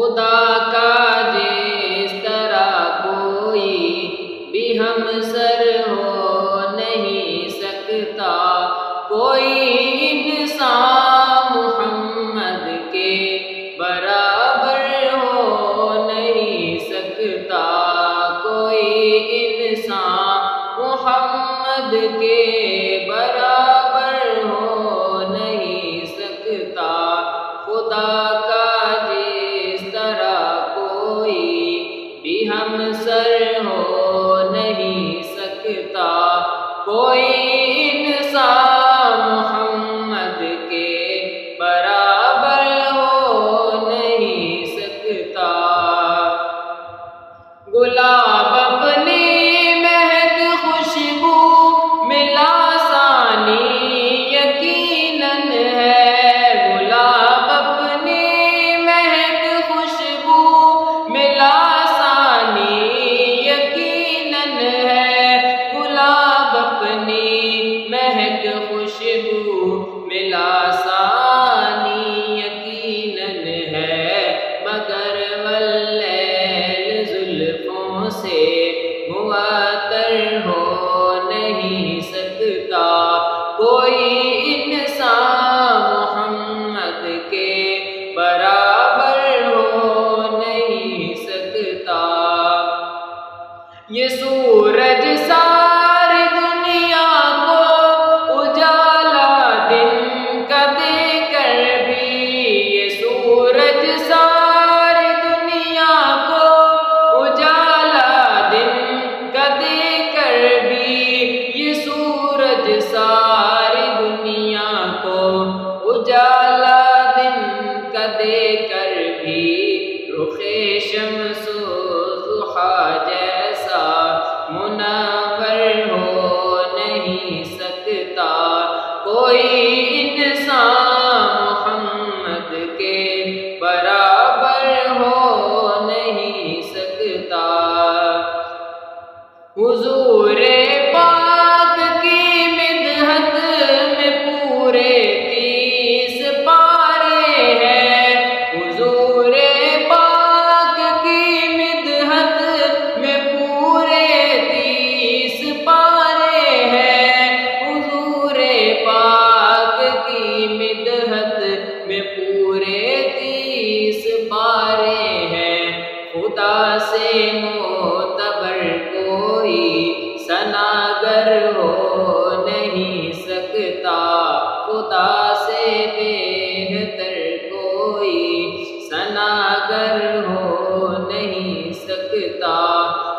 خدا کا جس طرح کوئی بھی ہمسر ہو نہیں سکتا، کوئی انسان محمد کے برابر ہو نہیں سکتا، کوئی انسان محمد کے برابر ہو نہیں سکتا، خدا کا جس طرح کوئی بھی ہمسر ہو نہیں سکتا، کوئی انسان محمد کے برابر ہو نہیں سکتا۔ گلاب اپنی مہک خوشبو ملا ثانی یقیناً ہے، گلاب اپنی مہک خوشبو ملا ثانی یقیناً ہے، گلاب اپنی مہک خوشبو ملا ثانی یقیناً ہے، مگر واللیل زلفوں سے معطر ہو نہیں سکتا، کوئی انسان محمد کے برابر ہو نہیں سکتا۔ یہ سورج ساری دنیا کو اجالا دن کا دے کر بھی، یہ سورج ساری دنیا کو اجالا دن کا دے کر بھی، یہ سورج ساری دنیا کو اجالا دن کا دے کر بھی، رخ شمس و ضحیٰ جیسا منور ہو نہیں سکتا، کوئی انسان محمد کے برابر ہو نہیں سکتا۔ حضور پاک کی مدحت میں پورے 30 پارے ہیں، حضور پاک کی مدحت میں پورے 30 پارے ہیں، حضور پاک کی مدحت میں پورے 30 پارے ہیں، خدا سے معتبر کوئی ثناگر ہو نہیں سکتا، خدا سے بہتر کوئی ثناگر ہو نہیں سکتا،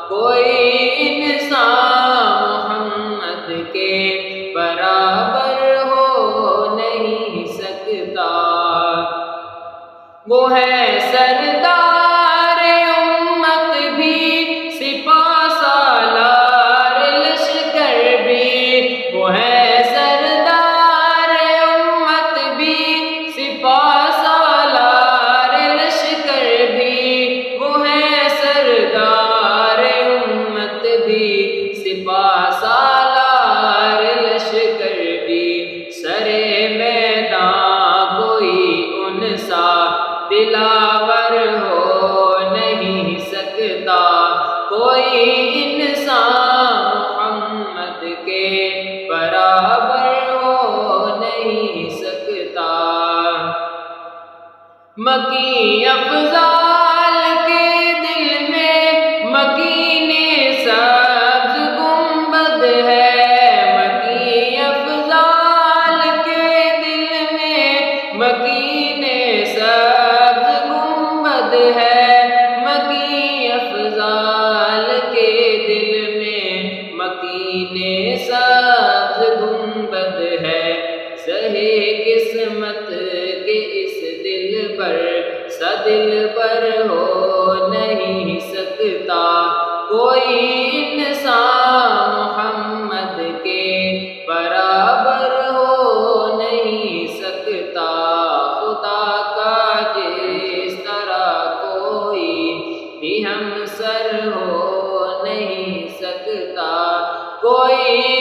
کوئی انسان محمد کے برابر ہو نہیں سکتا۔ وہ ہے سردار امت بھی، سپاہ سالار لشکر بھی، وہ ہے سردار امت بھی، سپاہ سالار لشکر بھی، وہ ہے سردار امت بھی، سپاہ سالار لشکر بھی، سرے میدان کوئی ان سا دلاور ہو نہیں سکتا، کوئی انسان محمد کے برابر ہو نہیں سکتا۔ مکی افضال کے دل میں مکین سبز گنبد ہے، مکی افضال کے دل میں مکین سبز گنبد ہے، مکی افضال کے دل میں مکین سبز گنبد ہے، سہے قسمت کے اس دل پر سا دل پر ہو نہیں سکتا، کوئی انسان محمد کے برابر ہو نہیں سکتا، خدا کا جس طرح کوئی بھی ہمسر ہو نہیں سکتا، کوئی